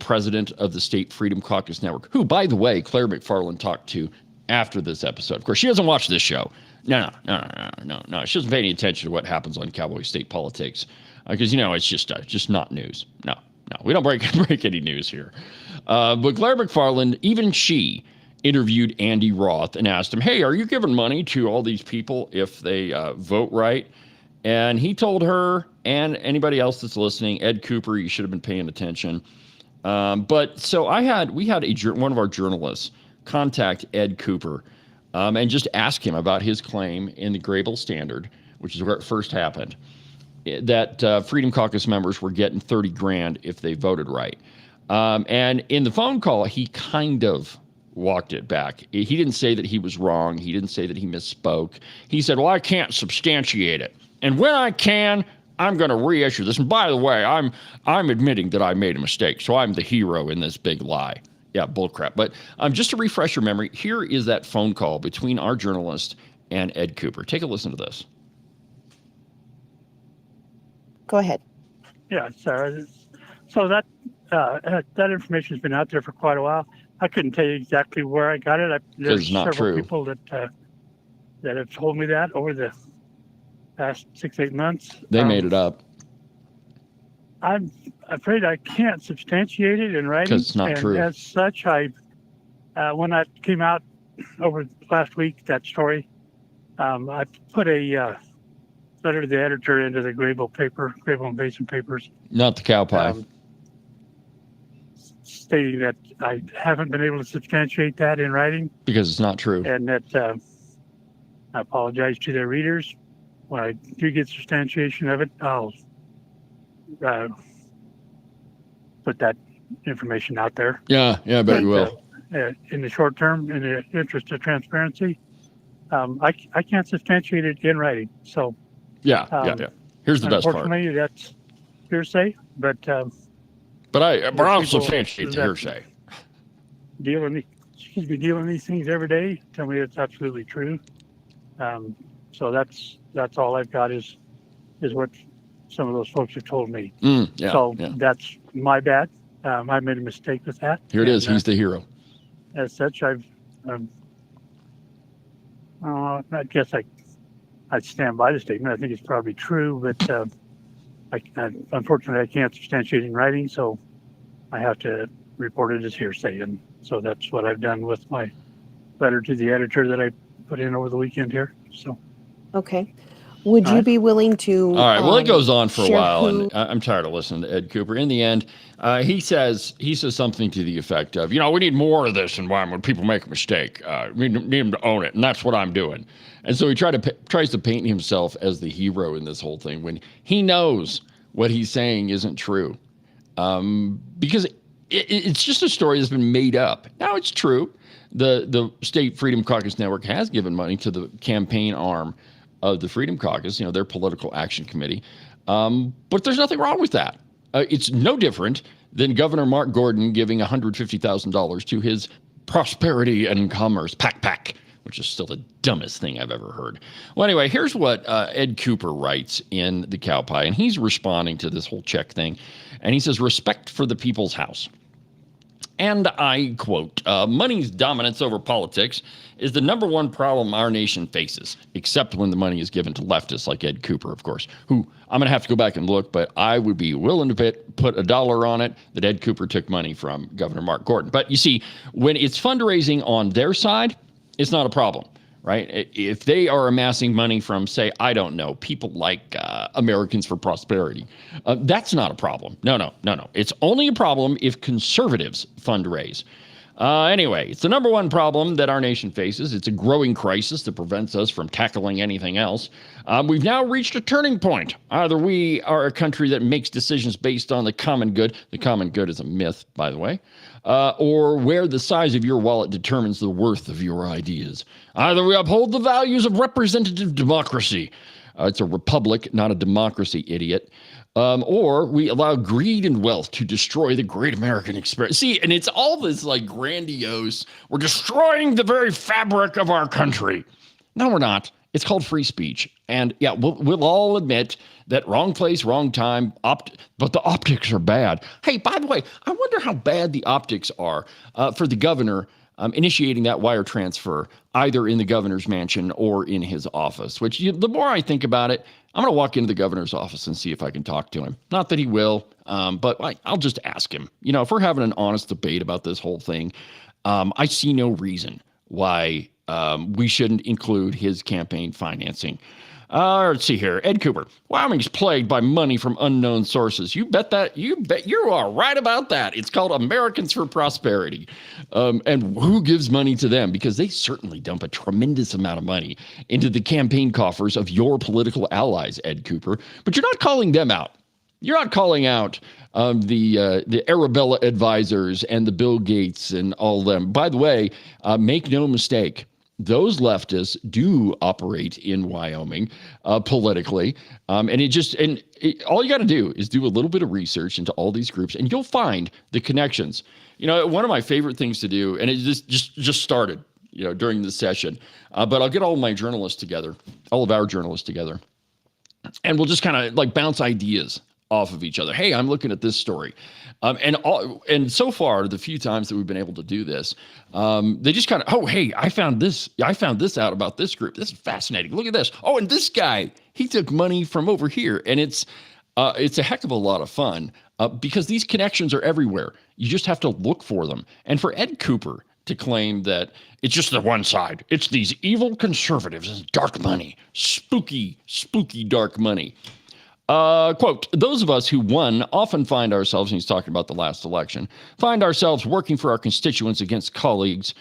Speaker 3: president of the State Freedom Caucus Network, who, by the way, Claire McFarland talked to after this episode. Of course, she doesn't watch this show. No. She doesn't pay any attention to what happens on Cowboy State politics because, it's just not news. No, we don't break any news here. But Claire McFarland, even she interviewed Andy Roth and asked him, hey, are you giving money to all these people if they vote right? And he told her, and anybody else that's listening, Ed Cooper, you should have been paying attention. But so we had one of our journalists contact Ed Cooper and just ask him about his claim in the Grable Standard, which is where it first happened, that Freedom Caucus members were getting $30,000 if they voted right. And in the phone call, he kind of walked it back. He didn't say that he was wrong. He didn't say that he misspoke. He said, well, I can't substantiate it. And when I can, I'm going to reissue this. And by the way, I'm admitting that I made a mistake. So I'm the hero in this big lie. Yeah, bullcrap. But just to refresh your memory, here is that phone call between our journalist and Ed Cooper. Take a listen to this.
Speaker 7: Go ahead.
Speaker 8: Yeah, so that information has been out there for quite a while. I couldn't tell you exactly where I got it. There's
Speaker 3: it's not
Speaker 8: several
Speaker 3: true.
Speaker 8: People that have told me that over the past 6-8 months.
Speaker 3: They made it up.
Speaker 8: I'm afraid I can't substantiate it in writing.
Speaker 3: Because it's not true.
Speaker 8: As such, when that came out over last week, that story, I put a letter to the editor into the Grable and Basin papers.
Speaker 3: Not the Cow Pie.
Speaker 8: Stating that I haven't been able to substantiate that in writing.
Speaker 3: Because it's not true.
Speaker 8: And that I apologize to their readers. When I do get substantiation of it, I'll put that information out there.
Speaker 3: Yeah, I bet you will.
Speaker 8: In the short term, in the interest of transparency, I can't substantiate it in writing. So
Speaker 3: yeah. Here's the best part.
Speaker 8: Unfortunately, that's hearsay, but
Speaker 3: I'll substantiate the hearsay.
Speaker 8: Dealing these things every day, tell me it's absolutely true. So that's all I've got is what some of those folks have told me. That's my bad. I made a mistake with that.
Speaker 3: Here it is. He's the hero.
Speaker 8: As such, I guess I'd stand by the statement. I think it's probably true, but unfortunately, I can't substantiate in writing, so I have to report it as hearsay. And so that's what I've done with my letter to the editor that I put in over the weekend here. So.
Speaker 7: Okay. Would you be willing to?
Speaker 3: All right. Well, it goes on for a while,
Speaker 7: and
Speaker 3: I'm tired of listening to Ed Cooper. In the end, he says something to the effect of, we need more of this environment when people make a mistake. We need them to own it, and that's what I'm doing. And so he tries to paint himself as the hero in this whole thing when he knows what he's saying isn't true, because it's just a story that's been made up. Now it's true. The State Freedom Caucus Network has given money to the campaign arm of the Freedom Caucus, their political action committee. But there's nothing wrong with that. It's no different than Governor Mark Gordon giving $150,000 to his Prosperity and Commerce PAC, which is still the dumbest thing I've ever heard. Well, anyway, here's what Ed Cooper writes in the Cow Pie, and he's responding to this whole check thing. And he says, respect for the people's house. And I quote, money's dominance over politics is the number one problem our nation faces, except when the money is given to leftists like Ed Cooper, of course, who I'm going to have to go back and look, but I would be willing to put $1 on it that Ed Cooper took money from Governor Mark Gordon. But you see, when it's fundraising on their side, it's not a problem, right? If they are amassing money from, say, I don't know, people like Americans for Prosperity, that's not a problem. No. It's only a problem if conservatives fundraise. Anyway, it's the number one problem that our nation faces. It's a growing crisis that prevents us from tackling anything else. We've now reached a turning point. Either we are a country that makes decisions based on the common good. The common good is a myth, by the way. Or where the size of your wallet determines the worth of your ideas. Either we uphold the values of representative democracy. It's a republic, not a democracy, idiot. Or we allow greed and wealth to destroy the great American experience. See, and it's all this like grandiose, we're destroying the very fabric of our country. No, we're not. It's called free speech. And yeah, we'll all admit that wrong place, wrong time, but the optics are bad. Hey, by the way, I wonder how bad the optics are for the governor initiating that wire transfer, either in the governor's mansion or in his office, which the more I think about it, I'm going to walk into the governor's office and see if I can talk to him. Not that he will, but I'll just ask him. You know, if we're having an honest debate about this whole thing, I see no reason why we shouldn't include his campaign financing. Let's see here. Ed Cooper. Wyoming's plagued by money from unknown sources. You bet you are right about that. It's called Americans for Prosperity. And who gives money to them? Because they certainly dump a tremendous amount of money into the campaign coffers of your political allies, Ed Cooper. But you're not calling them out. You're not calling out the Arabella advisors and the Bill Gates and all of them. By the way, make no mistake. Those leftists do operate in Wyoming politically. All you got to do is do a little bit of research into all these groups and you'll find the connections. You know, one of my favorite things to do, and it just started, you know, during the session, but I'll get all of our journalists together, and we'll just kind of like bounce ideas off of each other. Hey, I'm looking at this story. And so far, the few times that we've been able to do this, they just kind of, oh, hey, I found this out about this group. This is fascinating. Look at this. Oh, and this guy, he took money from over here. And it's a heck of a lot of fun because these connections are everywhere. You just have to look for them. And for Ed Cooper to claim that it's just the one side, it's these evil conservatives, it's dark money, spooky dark money. Quote, those of us who won often find ourselves, and he's talking about the last election, find ourselves working for our constituents against colleagues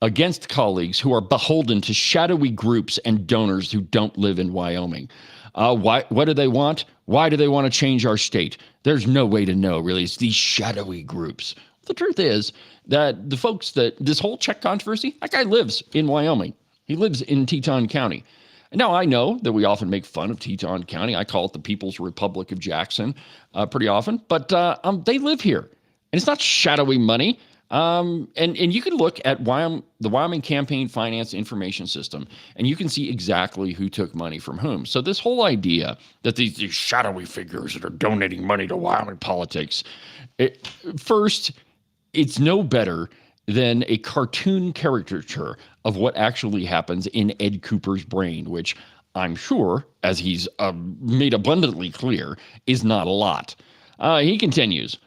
Speaker 3: who are beholden to shadowy groups and donors who don't live in Wyoming. What do they want? Why do they want to change our state? There's no way to know, really. It's these shadowy groups. The truth is that the folks that this whole check controversy, that guy lives in Wyoming. He lives in Teton County. Now, I know that we often make fun of Teton County. I call it the People's Republic of Jackson pretty often, but they live here. And it's not shadowy money. And you can look at the Wyoming Campaign Finance Information System, and you can see exactly who took money from whom. So this whole idea that these shadowy figures that are donating money to Wyoming politics, first, it's no better than a cartoon caricature of what actually happens in Ed Cooper's brain, which I'm sure, as he's made abundantly clear, is not a lot. He continues,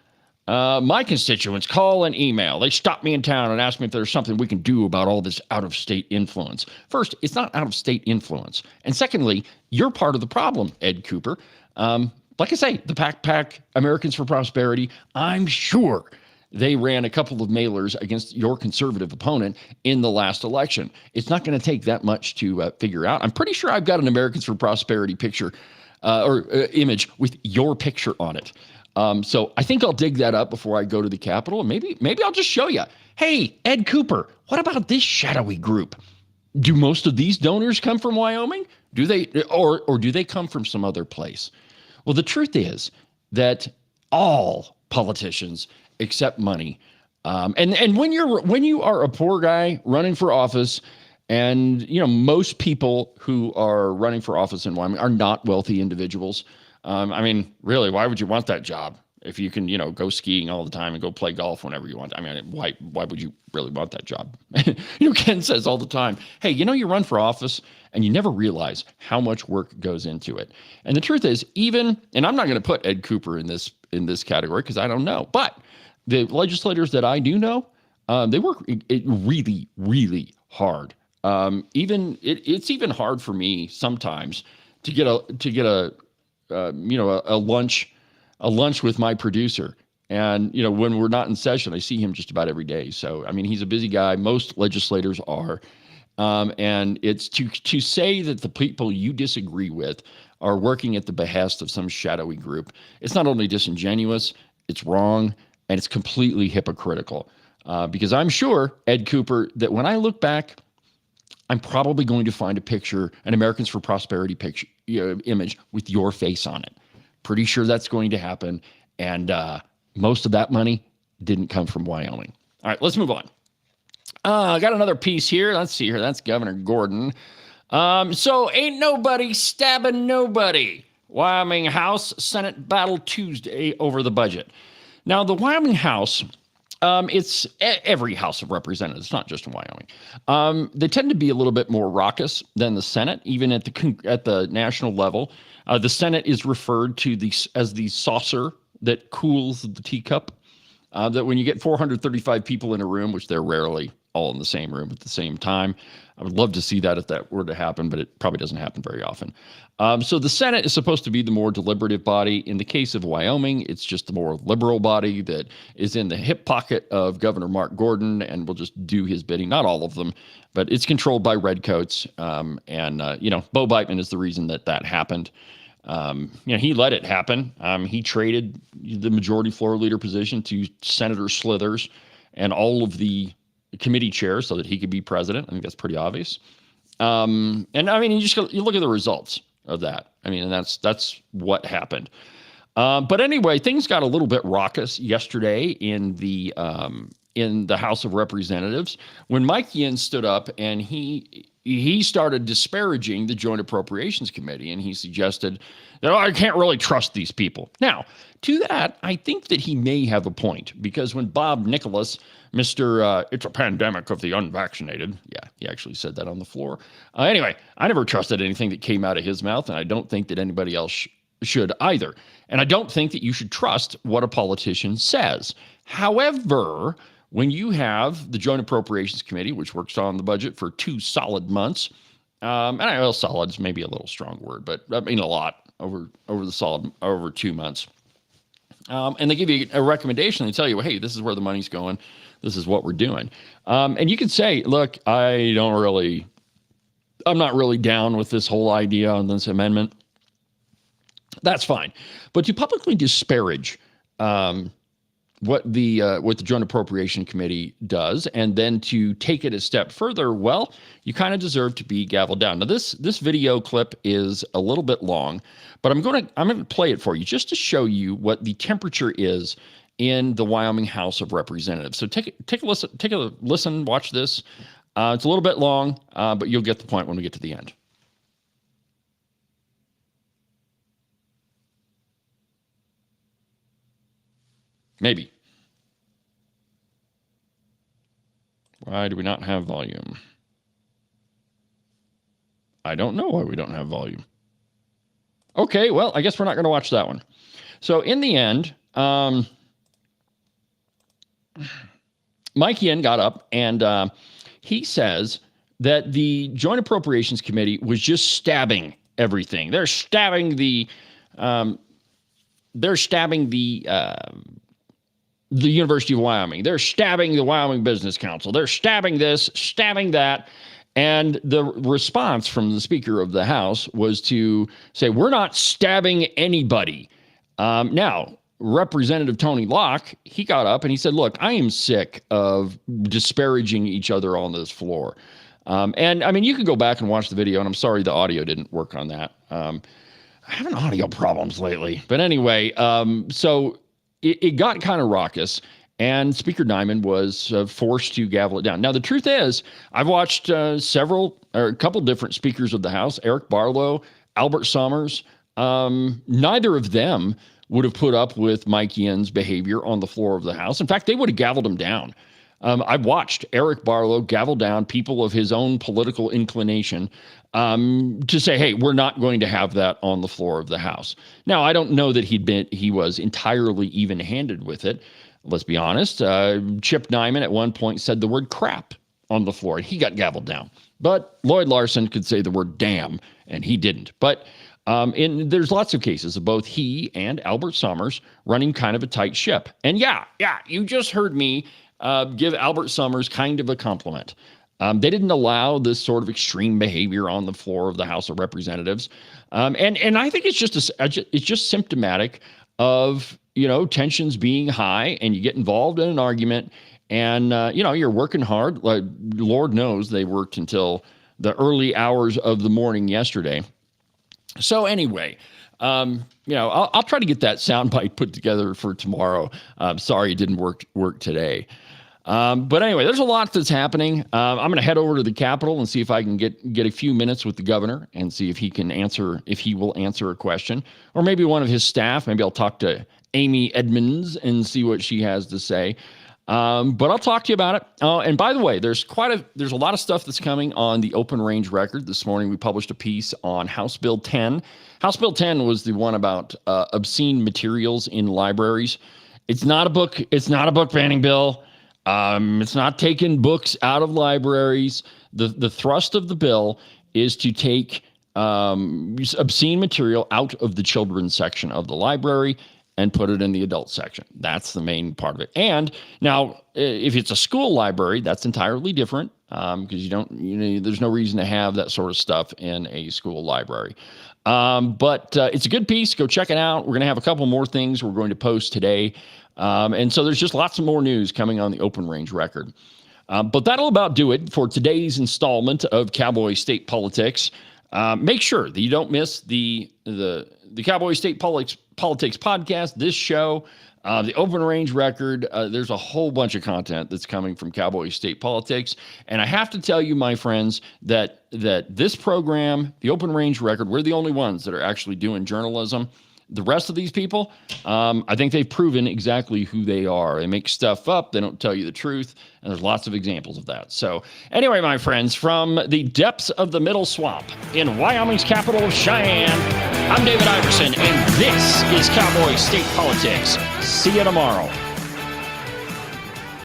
Speaker 3: my constituents call and email. They stop me in town and ask me if there's something we can do about all this out-of-state influence. First, it's not out-of-state influence. And secondly, you're part of the problem, Ed Cooper. Like I say, the PAC Americans for Prosperity, I'm sure they ran a couple of mailers against your conservative opponent in the last election. It's not going to take that much to figure out. I'm pretty sure I've got an Americans for Prosperity picture or image with your picture on it. So I think I'll dig that up before I go to the Capitol. And maybe I'll just show you. Hey, Ed Cooper, what about this shadowy group? Do most of these donors come from Wyoming? Do they, or do they come from some other place? Well, the truth is that all politicians accept money. And when you are a poor guy running for office, and you know most people who are running for office in Wyoming are not wealthy individuals. I mean, really, why would you want that job if you can, go skiing all the time and go play golf whenever you want? I mean, why would you really want that job? Ken says all the time, hey, you run for office and you never realize how much work goes into it. And the truth is, and I'm not going to put Ed Cooper in this category because I don't know, but the legislators that I do know, they work really, really hard. It's even hard for me sometimes to get a lunch with my producer. And, when we're not in session, I see him just about every day. So, I mean, he's a busy guy. Most legislators are. And it's to say that the people you disagree with are working at the behest of some shadowy group. It's not only disingenuous, it's wrong, and it's completely hypocritical. Because I'm sure, Ed Cooper, that when I look back, I'm probably going to find a picture, an Americans for Prosperity picture, image with your face on it. Pretty sure that's going to happen. And most of that money didn't come from Wyoming. All right, let's move on. I got another piece here. Let's see here. That's Governor Gordon. So ain't nobody stabbing nobody. Wyoming House Senate battle Tuesday over the budget. Now, the Wyoming House, it's every House of Representatives, not just in Wyoming. They tend to be a little bit more raucous than the Senate, even at the national level. The Senate is referred to as the saucer that cools the teacup. That when you get 435 people in a room, which they're rarely all in the same room at the same time. I would love to see that if that were to happen, but it probably doesn't happen very often. So the Senate is supposed to be the more deliberative body. In the case of Wyoming, it's just the more liberal body that is in the hip pocket of Governor Mark Gordon and will just do his bidding. Not all of them, but it's controlled by redcoats. Bo Beitman is the reason that happened. He let it happen. He traded the majority floor leader position to Senator Slithers and all of the committee chairs so that he could be president. I think that's pretty obvious. You look at the results of that. And that's what happened. But anyway, things got a little bit raucous yesterday in the House of Representatives when Mike Yin stood up and he started disparaging the Joint Appropriations Committee, and he suggested that I can't really trust these people. Now, to that, I think that he may have a point, because when Bob Nicholas, Mr. It's a pandemic of the unvaccinated, yeah, he actually said that on the floor. Anyway, I never trusted anything that came out of his mouth, and I don't think that anybody else should either. And I don't think that you should trust what a politician says. However, when you have the Joint Appropriations Committee, which works on the budget for 2 solid months, and I know solid is maybe a little strong word, but I mean a lot over 2 months. And they give you a recommendation. They tell you, well, hey, this is where the money's going. This is what we're doing. And you could say, look, I'm not really down with this whole idea on this amendment. That's fine. But to publicly disparage what the Joint Appropriation Committee does, and then to take it a step further, well, you kind of deserve to be gavelled down. Now, this video clip is a little bit long, but I'm going to play it for you just to show you what the temperature is in the Wyoming House of Representatives. So take a listen, watch this. It's a little bit long, but you'll get the point when we get to the end. Maybe. Why do we not have volume? I don't know why we don't have volume. Okay, well, I guess we're not going to watch that one. So in the end, Mike Yin got up and he says that the Joint Appropriations Committee was just stabbing everything. They're stabbing the University of Wyoming. They're stabbing the Wyoming Business Council. They're stabbing this, stabbing that. And the response from the Speaker of the House was to say, we're not stabbing anybody. Now, Representative Tony Locke, he got up and he said, look, I am sick of disparaging each other on this floor. You can go back and watch the video, and I'm sorry the audio didn't work on that. I'm having audio problems lately. But anyway, so it got kind of raucous, and Speaker Nyman was forced to gavel it down. Now, the truth is, I've watched a couple different speakers of the House, Eric Barlow, Albert Summers. Neither of them would have put up with Mike Yin's behavior on the floor of the House. In fact, they would have gavelled him down. I watched Eric Barlow gavel down people of his own political inclination to say, hey, we're not going to have that on the floor of the House. Now, I don't know that he was entirely even-handed with it. Let's be honest. Chip Nyman at one point said the word crap on the floor, and he got gavelled down. But Lloyd Larson could say the word damn, and he didn't. But And there's lots of cases of both he and Albert Summers running kind of a tight ship. And yeah, you just heard me give Albert Summers kind of a compliment. They didn't allow this sort of extreme behavior on the floor of the House of Representatives. And I think it's just symptomatic of, tensions being high, and you get involved in an argument, and, you're working hard. Like, Lord knows they worked until the early hours of the morning yesterday. So anyway, I'll try to get that soundbite put together for tomorrow. Sorry it didn't work today. But anyway, there's a lot that's happening. I'm going to head over to the Capitol and see if I can get a few minutes with the governor and see if he will answer a question, or maybe one of his staff. Maybe I'll talk to Amy Edmonds and see what she has to say. But I'll talk to you about it. And by the way, there's a lot of stuff that's coming on the Open Range Record. This morning we published a piece on House Bill 10. House Bill 10 was the one about obscene materials in libraries. It's not a book banning bill. It's not taking books out of libraries. The thrust of the bill is to take obscene material out of the children's section of the library and put it in the adult section. That's the main part of it. And now, if it's a school library, that's entirely different, because there's no reason to have that sort of stuff in a school library. But it's a good piece. Go check it out. We're going to have a couple more things we're going to post today. And so there's just lots of more news coming on the Open Range Record. But that'll about do it for today's installment of Cowboy State Politics. Make sure that you don't miss the Cowboy State Politics podcast, this show, the Open Range Record. There's a whole bunch of content that's coming from Cowboy State Politics. And I have to tell you, my friends, that this program, the Open Range Record, we're the only ones that are actually doing journalism. The rest of these people, I think they've proven exactly who they are. They make stuff up. They don't tell you the truth. And there's lots of examples of that. So anyway, my friends, from the depths of the Middle Swamp in Wyoming's capital of Cheyenne, I'm David Iverson, and this is Cowboy State Politics. See you tomorrow.